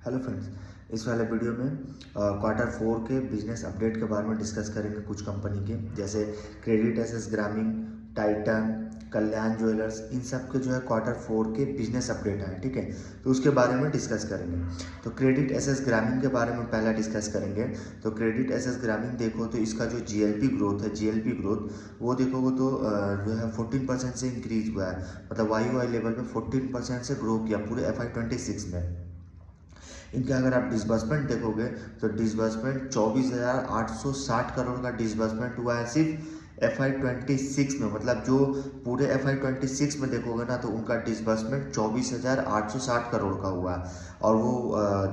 Hello friends, इस वाले video में क्वार्टर 4 के बिजनेस अपडेट के बारे में डिस्कस करेंगे। कुछ कंपनी के जैसे क्रेडिट एसेस ग्रामीण, टाइटन, कल्याण ज्वेलर्स, इन सब के जो है क्वार्टर 4 के बिजनेस अपडेट आए। ठीक है, तो उसके बारे में डिस्कस करेंगे। तो क्रेडिट एसेस ग्रामीण के बारे में पहला डिस्कस करेंगे। तो क्रेडिट एसेस ग्रामीण देखो तो इसका जो जीएलपी ग्रोथ है, जीएलपी ग्रोथ वो देखोगे तो जो है 14% से इंक्रीज हुआ है। मतलब वाई लेवल पे 14% से ग्रो किया पूरे FY26 में। इनका अगर आप डिसबर्समेंट देखोगे तो डिसबर्समेंट 24,860 करोड़ का डिसबर्समेंट हुआ है सिर्फ FY26 में। मतलब जो पूरे FY26 में देखोगे ना तो उनका डिसबर्समेंट 24,860 करोड़ का हुआ है। और वो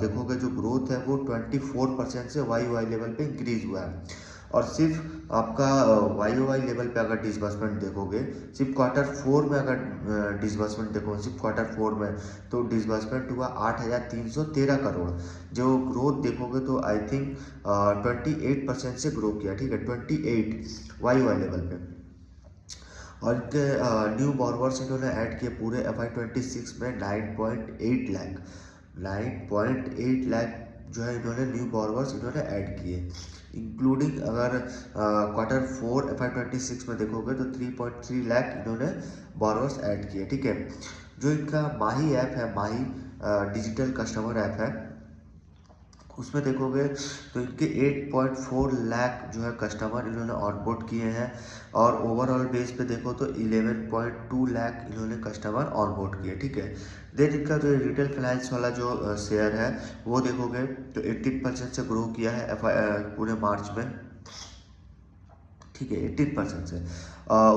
देखोगे जो ग्रोथ है वो 24% से वाई लेवल पे इंक्रीज हुआ है। और सिर्फ आपका वाई लेवल पे अगर डिसबर्समेंट देखोगे, सिर्फ क्वार्टर 4 में अगर डिसबर्समेंट देखोगे, सिर्फ क्वार्टर 4 में तो डिसबर्समेंट हुआ 8,313 करोड़। जो ग्रोथ देखोगे तो आई थिंक 28% से ग्रो किया। ठीक है, 28 वाई लेवल पे। और इनके न्यू बॉर्वर्स इन्होंने ऐड किए पूरे FY26 में 9.8 लाख, 9.8 लाख जो है इन्होंने न्यू बॉर्वर्स इन्होंने ऐड किए। इंक्लूडिंग अगर क्वार्टर 4 FY26 में देखोगे तो 3.3 लाख इन्होंने बॉर्वर्स ऐड किए। ठीक है, जो इनका माही ऐप है, माही डिजिटल कस्टमर ऐप है, उसमें देखोगे तो इनके 8.4 लाख जो है कस्टमर इन्होंने ऑनबोर्ड किए हैं। और ओवरऑल बेस पे देखो तो 11.2 लाख इन्होंने कस्टमर ऑनबोर्ड किए। ठीक है, देन इनका जो रिटेल फाइनेंस वाला जो शेयर है वो देखोगे तो 18% से ग्रो किया है पूरे मार्च में। ठीक है, 18% से।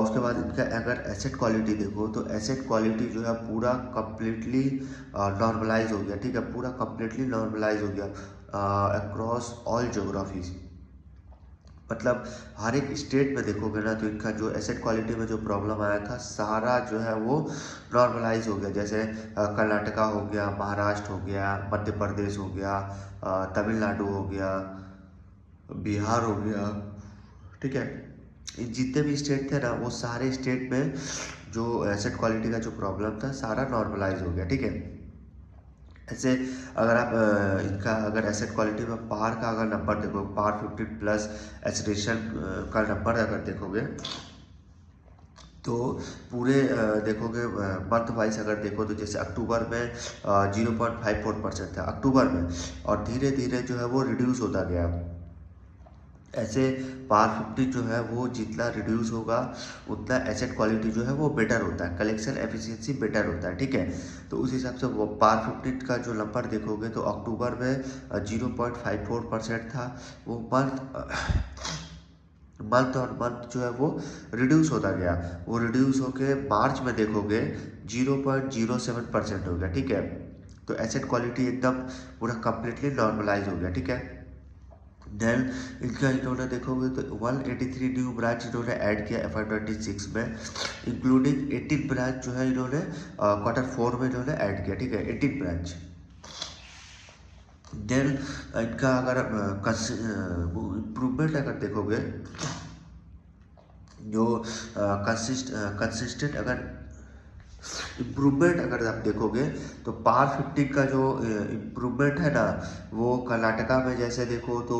उसके बाद इनका अगर एसेट क्वालिटी देखो तो एसेट क्वालिटी जो है पूरा कम्प्लीटली नॉर्मलाइज हो गया। ठीक है, पूरा कम्प्लीटली नॉर्मलाइज हो गया अक्रॉस ऑल जोग्राफीज। मतलब हर एक स्टेट में देखोगे ना तो इनका जो एसेट क्वालिटी में जो प्रॉब्लम आया था सारा जो है वो नॉर्मलाइज हो गया। जैसे कर्नाटका हो गया, महाराष्ट्र हो गया, मध्य प्रदेश हो गया, तमिलनाडु हो गया, बिहार हो गया। ठीक है, जितने भी स्टेट थे ना वो सारे स्टेट में जो एसेट क्वालिटी का जो प्रॉब्लम था सारा नॉर्मलाइज हो गया। ठीक है, ऐसे अगर आप इनका अगर एसेट क्वालिटी में पार का अगर नंबर देखो, पार 50 प्लस एसोसिएशन का नंबर अगर देखोगे तो पूरे देखोगे मंथ वाइज अगर देखो तो जैसे अक्टूबर में 0.54% था अक्टूबर में, और धीरे धीरे जो है वो रिड्यूस होता गया। ऐसे पार 50 जो है वो जितना रिड्यूस होगा उतना एसेट क्वालिटी जो है वो बेटर होता है, कलेक्शन एफिशिएंसी बेटर होता है। ठीक है, तो उस हिसाब से वो पार 50 का जो नंबर देखोगे तो अक्टूबर में 0.54% था। वो मंथ और मंथ जो है वो रिड्यूस होता गया। वो रिड्यूस होके मार्च में देखोगे 0.07% हो गया। ठीक है, तो एसेट क्वालिटी एकदम पूरा कंप्लीटली नॉर्मलाइज हो गया। ठीक है, देन इनका इन्होंने देखोगे तो 183 न्यू ब्रांच इन्होंने ऐड किया FY26 में, इंक्लूडिंग 18 ब्रांच जो है इन्होंने क्वार्टर 4 में इन्होंने ऐड किया। ठीक है, 18 ब्रांच। देन इनका अगर इम्प्रूवमेंट अगर देखोगे जो कंसिस्टेंट अगर इम्प्रूवमेंट अगर आप देखोगे तो पार 50 का जो इम्प्रूवमेंट है ना वो कर्नाटका में जैसे देखो तो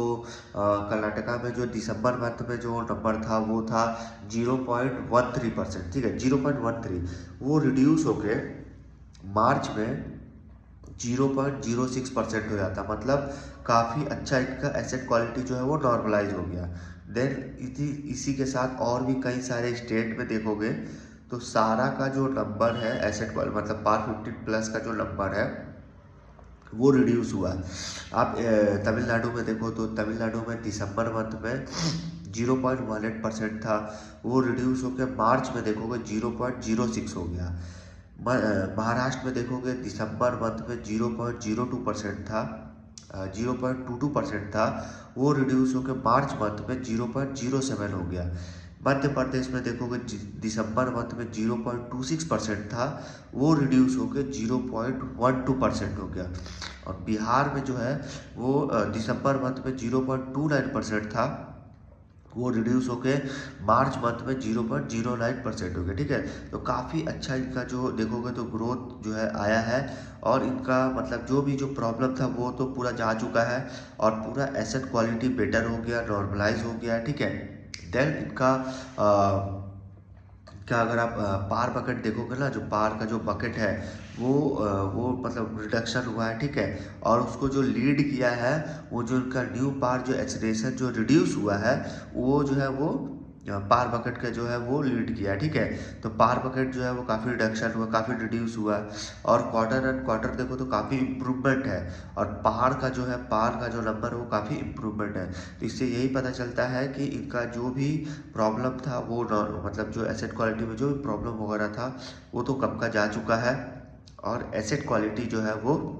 कर्नाटका में जो दिसंबर मंथ में जो नंबर था वो था 0.13%। ठीक है, 0.13 वो रिड्यूस होके मार्च में 0.06% हो जाता। मतलब काफ़ी अच्छा इनका एसेट क्वालिटी जो है वो नॉर्मलाइज हो गया। देन इसी के साथ और भी कई सारे स्टेट में देखोगे तो सारा का जो नंबर है एसेट क्वालिटी मतलब पार 50 प्लस का जो नंबर है वो रिड्यूस हुआ। आप तमिलनाडु में देखो तो तमिलनाडु में दिसंबर मंथ में 0.18% था, वो रिड्यूस होकर मार्च में देखोगे 0.06 हो गया। महाराष्ट्र में देखोगे दिसंबर मंथ में 0.02% था, 0.22% था, वो रिड्यूस होकर मार्च मंथ में 0.07 हो गया। मध्य प्रदेश में देखोगे दिसंबर मंथ में 0.26% था, वो रिड्यूस होकर 0.12% हो गया। और बिहार में जो है वो दिसंबर मंथ में 0.29% था, वो रिड्यूस होके मार्च मंथ में 0.09% हो गया। ठीक है, तो काफ़ी अच्छा इनका जो देखोगे तो ग्रोथ जो है आया है, और इनका मतलब जो भी जो प्रॉब्लम था वो तो पूरा जा चुका है, और पूरा एसेट क्वालिटी बेटर हो गया, नॉर्मलाइज हो गया। ठीक है, देन इनका क्या अगर आप पार बकेट देखोगे ना, जो पार का जो बकेट है वो मतलब रिडक्शन हुआ है। ठीक है, और उसको जो लीड किया है वो जो इनका न्यू पार जो एक्सलेशन जो रिड्यूस हुआ है वो जो है वो पार बकेट का जो है वो लीड किया है। ठीक है, तो पार बकेट जो है वो काफ़ी रिडक्शन हुआ, काफ़ी रिड्यूस हुआ, और क्वार्टर एंड क्वार्टर देखो तो काफ़ी इम्प्रूवमेंट है, और पार का जो है पार का जो नंबर है वो काफ़ी इम्प्रूवमेंट है। तो इससे यही पता चलता है कि इनका जो भी प्रॉब्लम था वो मतलब जो एसेट क्वालिटी में जो भी प्रॉब्लम वगैरह था वो तो कब का जा चुका है, और एसेट क्वालिटी जो है वो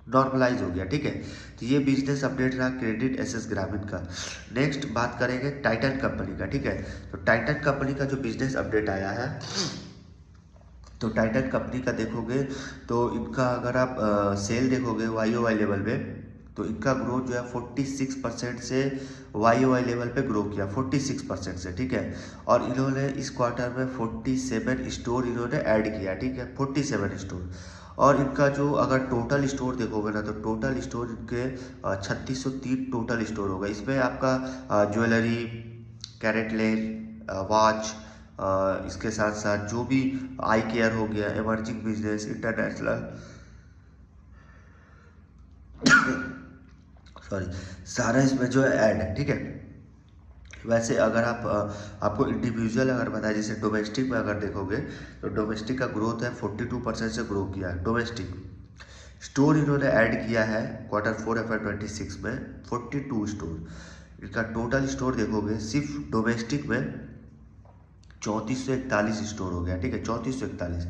नॉर्मलाइज हो गया। ठीक है, तो ये बिजनेस अपडेट रहा क्रेडिट एसएस ग्रामीण का। नेक्स्ट बात करेंगे टाइटन कंपनी का। ठीक है, तो टाइटन कंपनी का जो बिजनेस अपडेट आया है, तो टाइटन कंपनी का देखोगे तो इनका अगर आप सेल देखोगे YoY लेवल में, तो इनका ग्रोथ जो है 46% से YoY लेवल पे ग्रो किया 46% से। ठीक है, और इन्होंने इस क्वार्टर में 47 स्टोर इन्होंने ऐड किया। ठीक है, 47 स्टोर, और इनका जो अगर टोटल स्टोर देखोगे ना, तो टोटल स्टोर इनके 3603 टोटल स्टोर होगा। इसमें आपका ज्वेलरी, कैरेट लेन, वॉच, इसके साथ साथ जो भी आई केयर हो गया, इमर्जिंग बिजनेस, इंटरनेशनल सॉरी, सारा इसमें जो है ऐड है। ठीक है, वैसे अगर आप आपको इंडिविजुअल अगर बताए, जैसे डोमेस्टिक में अगर देखोगे तो डोमेस्टिक का ग्रोथ है 42% से ग्रो किया है। डोमेस्टिक स्टोर इन्होंने ऐड किया है Q4 FY26 में 42 स्टोर। इनका टोटल स्टोर देखोगे सिर्फ डोमेस्टिक में 3441 स्टोर हो गया। ठीक है, 3441।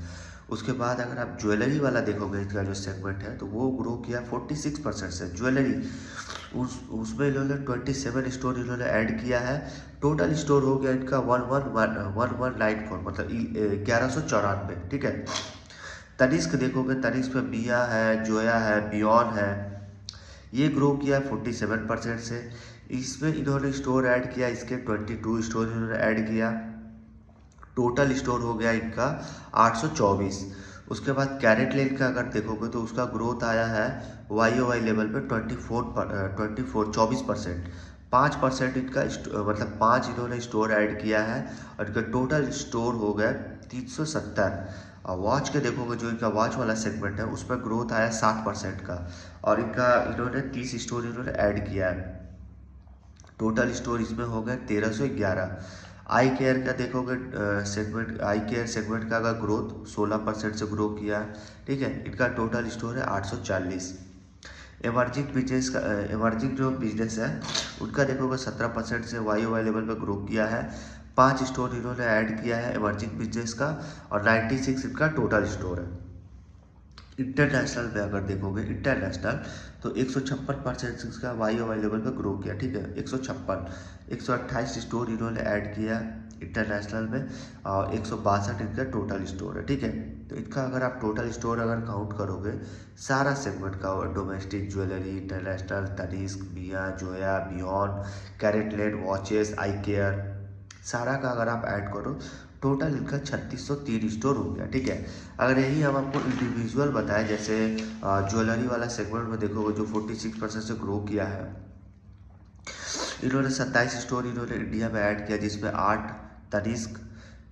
उसके बाद अगर आप ज्वेलरी वाला देखोगे, इसका जो सेगमेंट है तो वो ग्रो किया 46% से ज्वेलरी, उसमें इन्होंने 27 स्टोर इन्होंने ऐड किया है। टोटल स्टोर हो गया इनका 1194, मतलब 1194। ठीक है, तनिष्क देखोगे, तनिष्क में मिया है, जोया है, बियॉन है, ये ग्रो किया 47% से। इसमें इन्होंने स्टोर ऐड किया, इसके 22 स्टोर इन्होंने ऐड किया, टोटल स्टोर हो गया इनका 824। उसके बाद कैरेट लेन का अगर देखोगे तो उसका ग्रोथ आया है YoY लेवल पे 24%। 5% इनका मतलब 5 इन्होंने स्टोर ऐड किया है, और इनका टोटल स्टोर हो गया 370। और वॉच के देखोगे, जो इनका वॉच वाला सेगमेंट है उसमें ग्रोथ आया 60% का, और इन्होंने 30 स्टोर इन्होंने ऐड किया है। टोटल स्टोर इसमें हो गए 1311। आई केयर का देखोगे सेगमेंट, आई केयर सेगमेंट का अगर ग्रोथ 16% से ग्रो किया है। ठीक है, इनका टोटल स्टोर है 840। इमर्जिंग बिजनेस का इमर्जिंग जो बिजनेस है उनका देखोगे 17% से YoY लेवल पे ग्रो किया है। 5 स्टोर इन्होंने ऐड किया है इमर्जिंग बिजनेस का, और 96 इनका टोटल स्टोर है। इंटरनेशनल में अगर देखोगे, इंटरनेशनल तो 156% इसका YoY लेवल पे ग्रो किया। ठीक है, 128 स्टोर इन्होंने ऐड किया इंटरनेशनल में, और 162 इनका टोटल स्टोर है। ठीक है, तो इनका अगर आप टोटल स्टोर अगर काउंट करोगे सारा सेगमेंट का, डोमेस्टिक, ज्वेलरी, इंटरनेशनल, तनिष्क, मिया, जोया, बियॉन, कैरेट लेन, वॉचेस, आई केयर, सारा का अगर आप ऐड करो टोटल इनका 3603 स्टोर हो गया। ठीक है, अगर यही हम आपको इंडिविजुअल बताएं, जैसे ज्वेलरी वाला सेगमेंट में देखोगे जो 46% से ग्रो किया है, इन्होंने 27 स्टोर इन्होंने इंडिया में ऐड किया, जिसमें 8 तनिष्क,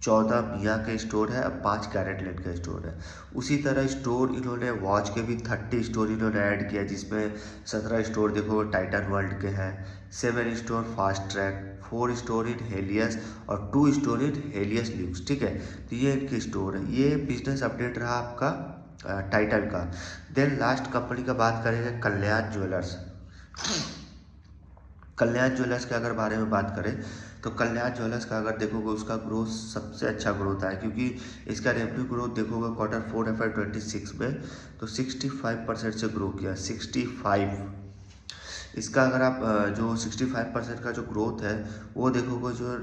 14 मिया के स्टोर है, अब 5 कैरेट लेन का स्टोर है। उसी तरह स्टोर इन्होंने वॉच के भी 30 स्टोर इन्होंने ऐड किया, जिसमें 17 स्टोर देखो टाइटन वर्ल्ड के हैं, 7 store fast track, 4 store in Helios, और 2 स्टोर इन हेलियस ल्यूक्स। ठीक है, तो ये इनके स्टोर है। ये बिजनेस अपडेट रहा आपका टाइटन का। देन लास्ट कंपनी का बात करेंगे कल्याण ज्वेलर्स। कल्याण ज्वेलर्स के अगर बारे में बात करें तो कल्याण ज्वेलर्स का अगर देखोगे उसका ग्रोथ सबसे अच्छा ग्रोथ है, क्योंकि इसका रेवेन्यू ग्रोथ देखोगे Q4 FY26 में तो 65% से ग्रो किया 65। इसका अगर आप जो 65% का जो ग्रोथ है वो देखोगे, जो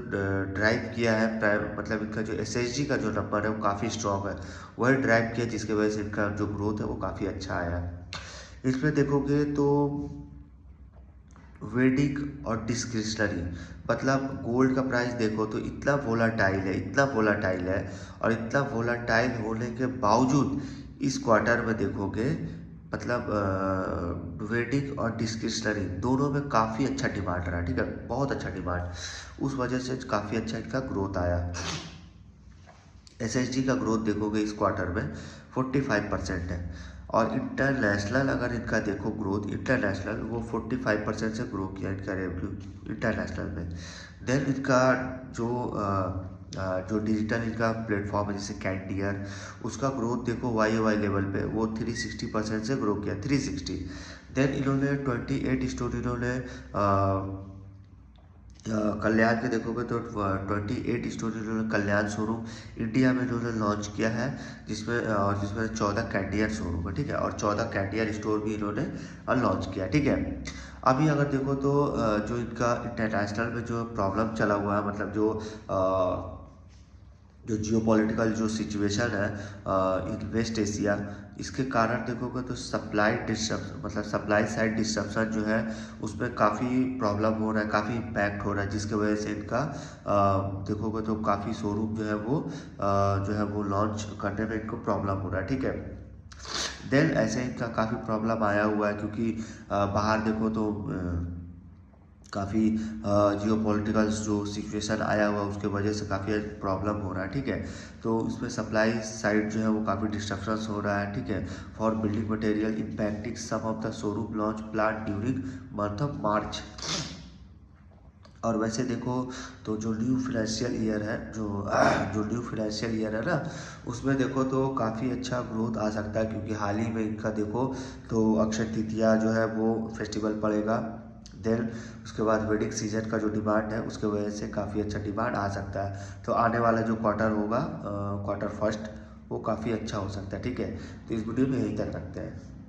ड्राइव किया है मतलब इनका जो SSG का जो नंबर है वो काफ़ी स्ट्रॉन्ग है, वही ड्राइव किया, जिसकी वजह से इनका जो ग्रोथ है वो काफ़ी अच्छा आया। इसमें देखोगे तो वेडिक और डिस्क्रिशनरी, मतलब गोल्ड का प्राइस देखो तो इतना वोलाटाइल है, इतना वोलाटाइल है, और इतना वोलाटाइल होने के बावजूद इस क्वार्टर में देखोगे मतलब वेडिक और डिस्क्रिशनरी दोनों में काफ़ी अच्छा डिमांड रहा, ठीक है, बहुत अच्छा डिमांड, उस वजह से काफ़ी अच्छा इनका ग्रोथ आया। एसएसजी का ग्रोथ देखोगे इस क्वार्टर में 45% है, और इंटरनेशनल अगर इनका देखो ग्रोथ, इंटरनेशनल वो 45% से ग्रो किया इनका रेवेन्यू इंटरनेशनल में। देन इनका जो जो डिजिटल इनका प्लेटफॉर्म है जैसे कैंडियर, उसका ग्रोथ देखो वाई वाई लेवल पे वो 360% से ग्रो किया, 360। देन इन्होंने 28 स्टोर इन्होंने कल्याण के देखोगे तो 28 स्टोर इन्होंने कल्याण शोरूम इंडिया में इन्होंने लॉन्च किया है, जिसमें 14 कैंडियर शोरूम है, ठीक है, और 14 कैंडियर स्टोर भी इन्होंने लॉन्च किया, ठीक है। अभी अगर देखो तो जो इनका इंटरनेशनल में जो प्रॉब्लम चला हुआ है, मतलब जो जियोपॉलिटिकल जो सिचुएशन है इन वेस्ट एशिया, इसके कारण देखोगे तो सप्लाई डिस्टर्ब, मतलब सप्लाई साइड डिस्ट्रप्शन जो है उसमें काफ़ी प्रॉब्लम हो रहा है, काफ़ी इम्पैक्ट हो रहा है, जिसके वजह से इनका देखोगे तो काफ़ी शोरूम जो है वो लॉन्च करने में इनको प्रॉब्लम हो रहा है, ठीक है। देन ऐसे इनका काफ़ी प्रॉब्लम आया हुआ है, क्योंकि बाहर देखो तो काफ़ी जियोपॉलिटिकल जो सिचुएशन आया हुआ उसके वजह से काफ़ी प्रॉब्लम हो रहा है, ठीक है। तो इसमें सप्लाई साइड जो है वो काफ़ी डिस्ट्रप्शंस हो रहा है, ठीक है, for building material impacting some of the showroom launch plan during month of March. और वैसे देखो तो जो न्यू फाइनेंशियल ईयर है, जो न्यू फाइनेंशियल ईयर है ना, उसमें देखो तो काफ़ी अच्छा ग्रोथ आ सकता है, क्योंकि हाल ही में इनका देखो तो अक्षय तृतीया जो है वो फेस्टिवल पड़ेगा। देन उसके बाद वेडिंग सीजन का जो डिमांड है उसके वजह से काफ़ी अच्छा डिमांड आ सकता है। तो आने वाला जो क्वार्टर होगा, क्वार्टर फर्स्ट, वो काफ़ी अच्छा हो सकता है, ठीक है। तो इस वीडियो में यहीं तक रखते हैं।